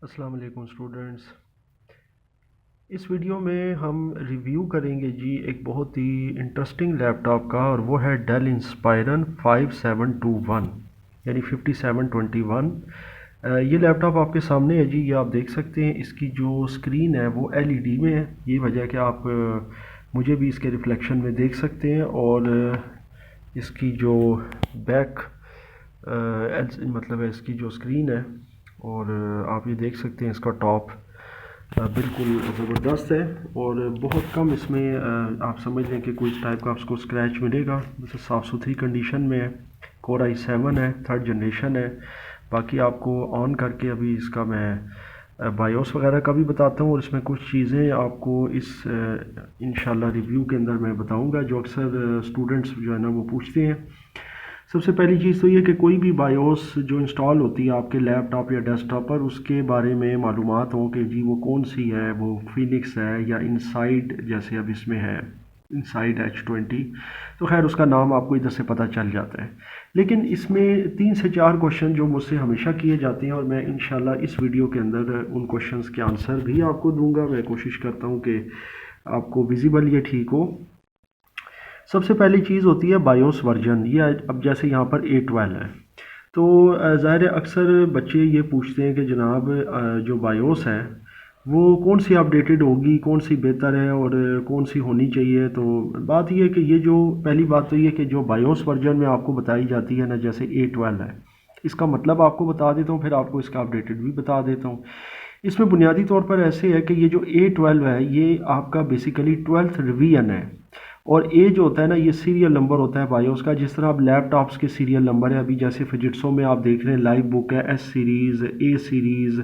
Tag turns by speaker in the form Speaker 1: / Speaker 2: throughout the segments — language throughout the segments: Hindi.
Speaker 1: अस्सलाम वालेकुम स्टूडेंट्स। इस वीडियो में हम रिव्यू करेंगे जी एक बहुत ही इंटरेस्टिंग लैपटॉप का, और वो है डेल इंस्पायरन 5721 यानी 5721। ये लैपटॉप आपके सामने है जी, ये आप देख सकते हैं। इसकी जो स्क्रीन है वो एलईडी में है, ये वजह है कि आप मुझे भी इसके रिफ्लेक्शन में देख सकते हैं। और इसकी जो बैक मतलब है इसकी जो स्क्रीन है, और आप ये देख सकते हैं इसका टॉप बिल्कुल ज़बरदस्त है। और बहुत कम इसमें आप समझ लें कि कोई इस टाइप का आपको स्क्रैच मिलेगा, मतलब साफ़ सुथरी कंडीशन में है। कोर i7 है, थर्ड जनरेशन है। बाकी आपको ऑन करके अभी इसका मैं बायोस वगैरह का भी बताता हूँ, और इसमें कुछ चीज़ें आपको इस इंशाल्लाह रिव्यू के अंदर मैं बताऊँगा जो अक्सर स्टूडेंट्स जो है ना वो पूछते हैं। सबसे पहली चीज़ तो ये कि कोई भी बायोस जो इंस्टॉल होती है आपके लैपटॉप या डेस्कटॉप पर, उसके बारे में मालूमात हो कि जी वो कौन सी है, वो फिनिक्स है या इनसाइड, जैसे अब इसमें है इनसाइड H20। तो खैर उसका नाम आपको इधर से पता चल जाता है। लेकिन इसमें 3 से 4 क्वेश्चन जो मुझसे हमेशा किए जाते हैं, और मैं इंशाल्लाह इस वीडियो के अंदर उन क्वेश्चंस के आंसर भी आपको दूंगा। मैं कोशिश करता हूँ कि आपको विजिबल ये ठीक हो। सबसे पहली चीज़ होती है बायोस वर्जन। ये अब जैसे यहाँ पर A12 है, तो ज़ाहिर है अक्सर बच्चे ये पूछते हैं कि जनाब जो बायोस है वो कौन सी अपडेटेड होगी, कौन सी बेहतर है और कौन सी होनी चाहिए। तो बात ये है कि ये जो पहली बात तो ये कि जो बायोस वर्जन में आपको बताई जाती है ना, जैसे A12 है, इसका मतलब आपको बता देता हूँ, फिर आपको इसका अपडेटेड भी बता देता हूँ। इसमें बुनियादी तौर पर ऐसे है कि ये जो A12 है ये आपका बेसिकली 12th रिवीजन है। और ए जो होता है ना, ये सीरियल नंबर होता है बायोस का। जिस तरह आप लैपटॉप्स के सीरियल नंबर है, अभी जैसे फिजिट्सो में आप देख रहे हैं लाइव बुक है S series, A series,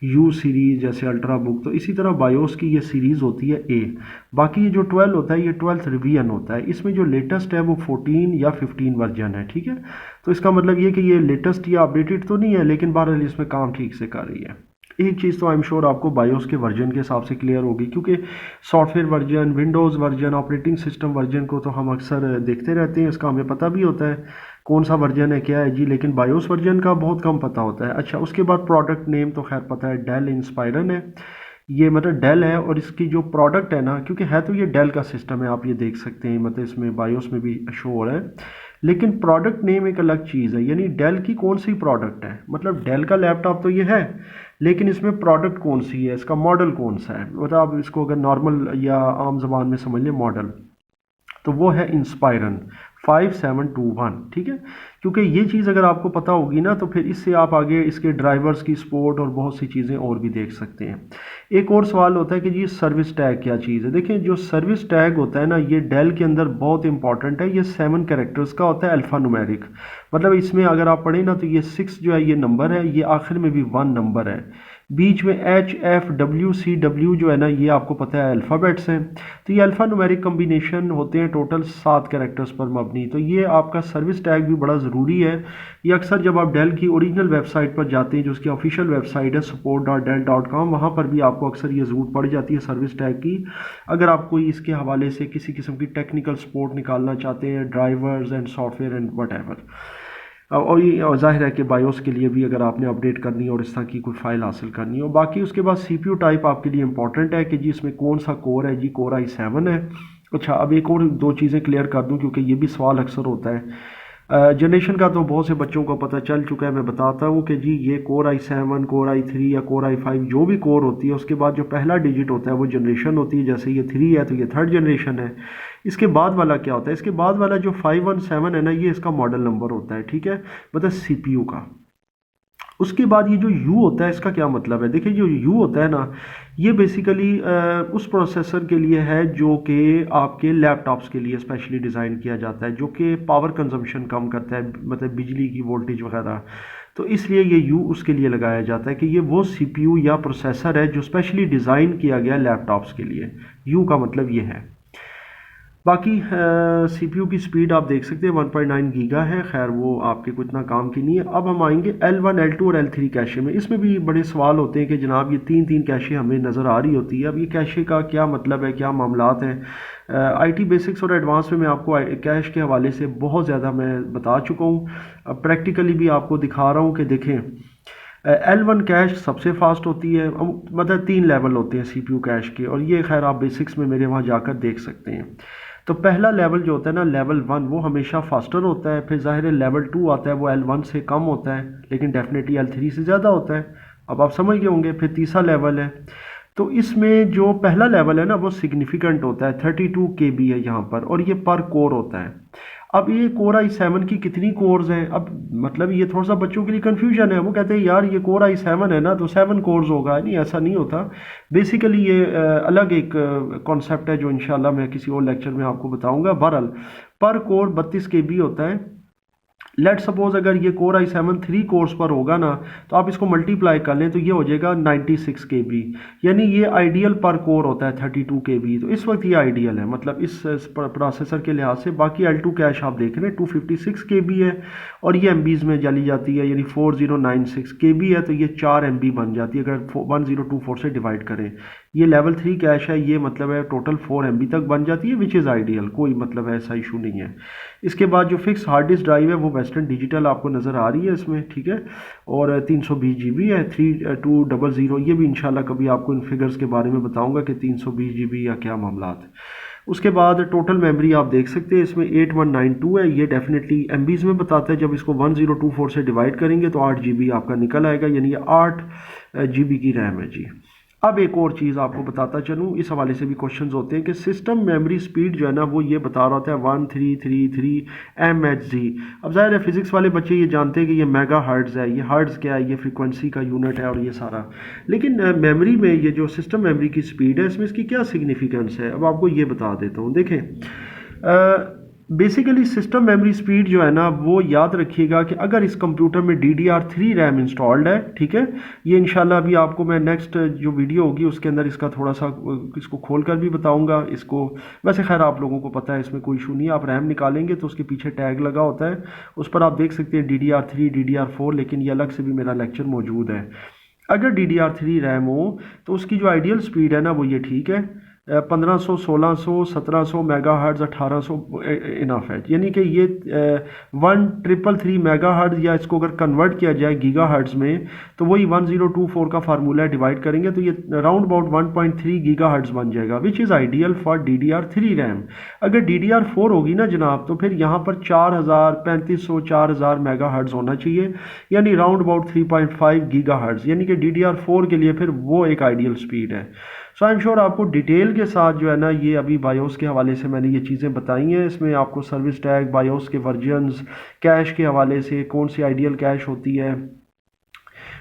Speaker 1: you series, जैसे अल्ट्रा बुक, तो इसी तरह बायोस की ये सीरीज़ होती है ए। बाकी ये जो 12 होता है ये 12th रिवीजन होता है। इसमें जो लेटेस्ट है वो 14 या 15 वर्जन है, ठीक है। तो इसका मतलब ये कि ये लेटेस्ट या अपडेटेड तो नहीं है, लेकिन बहरहाल इसमें काम ठीक से कर रही है। एक चीज़ तो आई एम श्योर आपको बायोस के वर्जन के हिसाब से क्लियर होगी, क्योंकि software version, Windows version, operating system version को तो हम अक्सर देखते रहते हैं, इसका हमें पता भी होता है कौन सा वर्जन है क्या है जी, लेकिन बायोस वर्जन का बहुत कम पता होता है। अच्छा, उसके बाद प्रोडक्ट नेम तो खैर पता है, डेल इंस्पायरन है। ये मतलब डेल है, और इसकी जो प्रोडक्ट है ना, क्योंकि है तो ये डेल का सिस्टम है, आप ये देख सकते हैं, मतलब इसमें बायोस में भी शो हो रहा है। लेकिन प्रोडक्ट नेम एक अलग चीज़ है, यानी डेल की कौन सी प्रोडक्ट है। मतलब डेल का लैपटॉप तो ये है, लेकिन इसमें प्रोडक्ट कौन सी है, इसका मॉडल कौन सा है। मतलब आप इसको अगर नॉर्मल या आम जबान में समझ लें मॉडल, तो वो है इंस्पायरन 5721, ठीक है। क्योंकि ये चीज़ अगर आपको पता होगी ना, तो फिर इससे आप आगे इसके ड्राइवर्स की सपोर्ट और बहुत सी चीज़ें और भी देख सकते हैं। एक और सवाल होता है कि जी सर्विस टैग क्या चीज़ है। देखिए, जो सर्विस टैग होता है ना, ये डेल के अंदर बहुत इंपॉर्टेंट है। ये 7 कैरेक्टर्स का होता है, अल्फ़ा न्यूमेरिक। मतलब इसमें अगर आप पढ़ें ना, तो ये 6 जो है ये नंबर है, ये आखिर में भी 1 नंबर है। बीच में HFWCW जो है ना, ये आपको पता है अल्फ़ाबेट्स हैं। तो ये अल्फ़ा न्यूमेरिक कम्बिनेशन होते हैं, टोटल 7 कैरेक्टर्स पर मबनी। तो ये आपका सर्विस टैग भी बड़ा ज़रूरी है। ये अक्सर जब आप डेल की ओरिजिनल वेबसाइट पर जाते हैं, जो उसकी ऑफिशियल वेबसाइट है support.dell.com, वहाँ पर भी आपको अक्सर ये ज़रूरत पड़ जाती है सर्विस टैग की। अगर आप कोई इसके हवाले से किसी किस्म की टेक्निकल सपोर्ट निकालना चाहते हैं, drivers and software and what ever. और ये जाहिर है कि बायोस के लिए भी अगर आपने अपडेट करनी है और इस तरह की कोई फ़ाइल हासिल करनी हो। बाकी उसके बाद CPU टाइप आपके लिए इंपॉर्टेंट है कि जी इसमें कौन सा कोर है। जी कोर i7 है। अच्छा, अब एक और 2 चीज़ें क्लियर कर दूं, क्योंकि ये भी सवाल अक्सर होता है। जनरेशन का तो बहुत से बच्चों को पता चल चुका है। मैं बताता हूँ कि जी ये कोर i7, कोर i3 या कोर i5 जो भी कोर होती है, उसके बाद जो पहला डिजिट होता है वो जनरेशन होती है। जैसे ये 3 है तो ये थर्ड जनरेशन है। इसके बाद वाला क्या होता है, इसके बाद वाला जो 517 है ना, ये इसका मॉडल नंबर होता है, ठीक है, मतलब CPU का। उसके बाद ये जो U होता है, इसका क्या मतलब है। देखिए, जो U होता है ना, ये बेसिकली उस प्रोसेसर के लिए है जो कि आपके लैपटॉप्स के लिए स्पेशली डिज़ाइन किया जाता है, जो कि पावर कंजम्पशन कम करता है, मतलब बिजली की वोल्टेज वगैरह। तो इसलिए ये U उसके लिए लगाया जाता है कि ये वो CPU या प्रोसेसर है जो स्पेशली डिज़ाइन किया गया लैपटॉप्स के लिए। U का मतलब ये है। बाकी CPU की स्पीड आप देख सकते हैं 1.9 गीगा है। खैर वो आपके को इतना काम की नहीं है। अब हम आएंगे L1, L2 और L3 कैशे में। इसमें भी बड़े सवाल होते हैं कि जनाब ये 3 कैशे हमें नज़र आ रही होती है। अब ये कैशे का क्या मतलब है, क्या मामलात हैं। IT बेसिक्स और एडवांस में मैं आपको कैश के हवाले से बहुत ज़्यादा मैं बता चुका हूँ। अब प्रैक्टिकली भी आपको दिखा रहा हूँ कि देखें, L1 कैश सबसे फास्ट होती है, मतलब 3 लेवल होते हैं CPU कैश के, और ये खैर आप बेसिक्स में मेरे वहाँ जाकर देख सकते हैं। तो पहला लेवल जो होता है ना, लेवल 1, वो हमेशा फास्टर होता है। फिर ज़ाहिर है लेवल 2 आता है, वो L1 से कम होता है लेकिन डेफिनेटली L3 से ज़्यादा होता है। अब आप समझ गए होंगे। फिर तीसरा लेवल है, तो इसमें जो पहला लेवल है ना वो सिग्निफिकेंट होता है, 32 KB है यहाँ पर, और ये पर कोर होता है। अब ये कोर i7 की कितनी कोर्स हैं, अब मतलब ये थोड़ा सा बच्चों के लिए कंफ्यूजन है। वो कहते हैं यार ये कोर i7 है ना तो 7 कोर्स होगा। नहीं, ऐसा नहीं होता। बेसिकली ये अलग एक कॉन्सेप्ट है जो इंशाल्लाह मैं किसी और लेक्चर में आपको बताऊंगा। बहरहाल पर कोर 32 KB होता है। लेट सपोज अगर ये कोर i7 3 कोर्स पर होगा ना, तो आप इसको मल्टीप्लाई कर लें तो ये हो जाएगा 96 KB। यानी ये आइडियल पर कोर होता है 32 KB। तो इस वक्त ये आइडियल है, मतलब इस प्रोसेसर के लिहाज से। बाकी L2 कैश आप देख रहे हैं 256 KB है, और ये MBs में चली जाती है, यानी 4096 KB है, तो ये 4 MB बन जाती है अगर 1024 से डिवाइड करें। ये लेवल 3 कैश है, ये मतलब है टोटल 4 MB तक बन जाती है, विच इज़ आइडियल, कोई मतलब ऐसा इशू नहीं है। इसके बाद जो फिक्स हार्ड डिस्क ड्राइव है वो वेस्टर्न डिजिटल आपको नज़र आ रही है इसमें, ठीक है। और 320 GB है, 3200। ये भी इंशाल्लाह कभी आपको इन फिगर्स के बारे में बताऊंगा कि 320 GB या क्या मामला है। उसके बाद टोटल मेमोरी आप देख सकते हैं इसमें 8192 है। ये डेफिनेटली MBs में बताता है। जब इसको 1024 से डिवाइड करेंगे तो 8 GB आपका निकल आएगा, यानी ये 8 GB की रैम है जी। अब एक और चीज़ आपको बताता चलूँ, इस हवाले से भी क्वेश्चंस होते हैं कि सिस्टम मेमोरी स्पीड जो है ना वो ये बता रहा होता है 1333 MHz। अब ज़ाहिर है फिज़िक्स वाले बच्चे ये जानते हैं कि ये मेगा हर्ट्ज़ है, ये हर्ट्ज़ क्या है, ये फ्रीक्वेंसी का यूनिट है और ये सारा। लेकिन मेमोरी में ये जो सिस्टम मेमोरी की स्पीड है इसमें इसकी क्या सिग्निफिकेंस है, अब आपको ये बता देता हूँ। देखें, बेसिकली सिस्टम मेमोरी स्पीड जो है ना वो याद रखिएगा कि अगर इस कंप्यूटर में DDR3 रैम इंस्टॉल्ड है, ठीक है। ये इंशाल्लाह अभी आपको मैं नेक्स्ट जो वीडियो होगी उसके अंदर इसका थोड़ा सा इसको खोल कर भी बताऊंगा इसको। वैसे खैर आप लोगों को पता है, इसमें कोई इशू नहीं है। आप रैम निकालेंगे तो उसके पीछे टैग लगा होता है, उस पर आप देख सकते हैं DDR3 DDR4, लेकिन ये अलग से भी मेरा लेक्चर मौजूद है। अगर DDR3 रैम हो तो उसकी जो आइडियल स्पीड है ना वो ये ठीक है, 1500 1600 1700 मेगा हर्ट्ज़ 1800 इनफ है। यानी कि ये 1333 मेगा हर्ट्ज़, या इसको अगर कन्वर्ट किया जाए गीगा हर्ट्ज़ में तो वही 1024 का फार्मूला डिवाइड करेंगे तो ये राउंड अबाउट 1.3 गीगा हर्ट्ज़ बन जाएगा, which is ideal for DDR3 RAM. अगर DDR4 होगी ना जनाब तो फिर यहाँ पर 4000 3500 4000 मेगा हर्ट्ज़ होना चाहिए, यानी राउंड अबाउट 3.5 गीगा हर्ट्ज़। यानी कि DDR4 के लिए फिर वो एक आइडियल स्पीड है। सो आई एम श्योर आपको डिटेल के साथ जो है ना ये अभी बायोस के हवाले से मैंने ये चीज़ें बताई हैं। इसमें आपको सर्विस टैग, बायोस के वर्जन्स, कैश के हवाले से कौन सी आइडियल कैश होती है,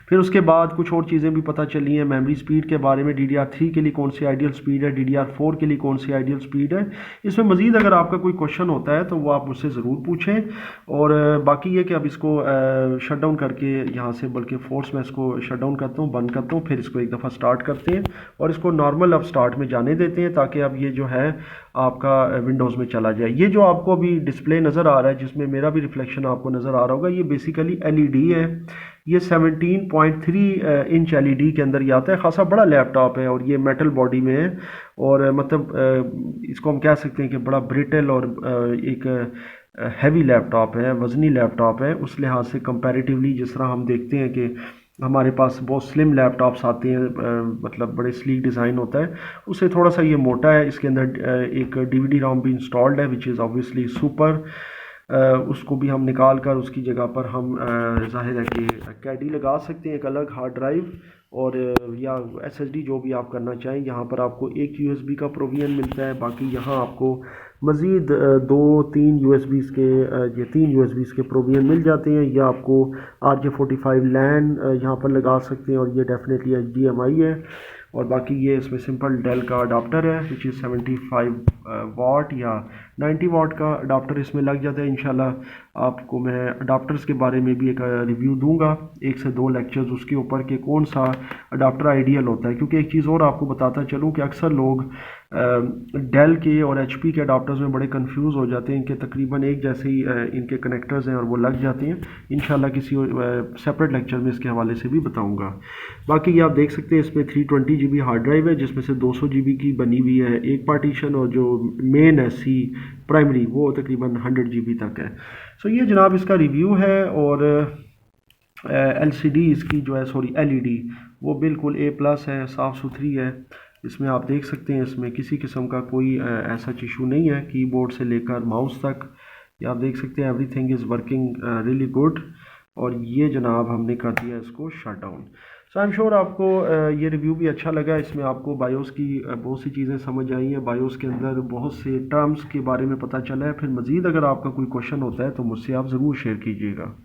Speaker 1: फिर उसके बाद कुछ और चीज़ें भी पता चली हैं मेमोरी स्पीड के बारे में। DDR3 के लिए कौन सी आइडियल स्पीड है, DDR4 के लिए कौन सी आइडियल स्पीड है। इसमें मज़ीद अगर आपका कोई क्वेश्चन होता है तो वो आप मुझसे ज़रूर पूछें। और बाकी ये कि अब इसको शट डाउन करके यहाँ से, बल्कि फोर्स में इसको शट डाउन करता हूँ, बंद करता हूँ, फिर इसको एक दफ़ा स्टार्ट करते हैं और इसको नॉर्मल अब स्टार्ट में जाने देते हैं ताकि अब ये जो है आपका विंडोज़ में चला जाए। ये जो आपको अभी डिस्प्ले नज़र आ रहा है जिसमें मेरा भी रिफ्लेक्शन आपको नज़र आ रहा होगा, ये बेसिकली LED है। ये 17.3 इंच LED के अंदर ये आता है। खासा बड़ा लैपटॉप है और ये मेटल बॉडी में है, और मतलब इसको हम कह सकते हैं कि बड़ा ब्रिटल और एक हैवी लैपटॉप है, वज़नी लैपटॉप है। उस लिहाज से कंपैरेटिवली जिस तरह हम देखते हैं कि हमारे पास बहुत स्लिम लैपटॉप्स आते हैं, मतलब बड़े स्लीक डिज़ाइन होता है, उससे थोड़ा सा ये मोटा है। इसके अंदर एक DVD ROM भी इंस्टॉल्ड है, विच इज़ ऑब्वियसली सुपर। उसको भी हम निकाल कर उसकी जगह पर हम जाहिर है कि कैडी लगा सकते हैं, एक अलग हार्ड ड्राइव, और या SSD जो भी आप करना चाहें। यहाँ पर आपको एक USB का प्रोविजन मिलता है, बाकी यहाँ आपको मज़ीद 2-3 USBs के ये 3 USBs के प्रोविजन मिल जाते हैं। या आपको RJ45 LAN यहाँ पर लगा सकते हैं, और ये डेफिनेटली HDMI है। और बाकी ये इसमें सिंपल डेल का अडाप्टर है विच इज़ 75 वाट या 90 वाट का अडाप्टर इसमें लग जाता है। इंशाल्लाह आपको मैं अडाप्टर्स के बारे में भी एक रिव्यू दूंगा, 1 से 2 लेक्चर्स उसके ऊपर कि कौन सा अडाप्टर आइडियल होता है। क्योंकि एक चीज़ और आपको बताता चलूँ कि अक्सर लोग डेल के और HP के अडाप्टर्स में बड़े कंफ्यूज हो जाते हैं, इनके तकरीबन एक जैसे ही इनके कनेक्टर्स हैं और वो लग जाते हैं। इंशाल्लाह किसी सेपरेट लेक्चर में इसके हवाले से भी बताऊंगा। बाकी ये आप देख सकते हैं इसमें 320 GB हार्ड ड्राइव है, जिसमें से 200 GB की बनी हुई है एक पार्टीशन, और जो मेन है C प्राइमरी वो तकरीबन 100 GB तक है। सो ये जनाब इसका रिव्यू है। और LCD इसकी जो है, सॉरी LED, वो बिल्कुल A+ है, साफ़ सुथरी है। इसमें आप देख सकते हैं इसमें किसी किस्म का कोई ऐसा इशू नहीं है, कीबोर्ड से लेकर माउस तक। ये आप देख सकते हैं everything is working really good. और ये जनाब हमने कर दिया इसको shut down. So I am sure आपको ये रिव्यू भी अच्छा लगा। इसमें आपको बायोस की बहुत सी चीज़ें समझ आई हैं, बायोस के अंदर बहुत से टर्म्स के बारे में पता चला है। फिर मज़ीद अगर आपका कोई क्वेश्चन होता है तो मुझसे आप ज़रूर शेयर कीजिएगा।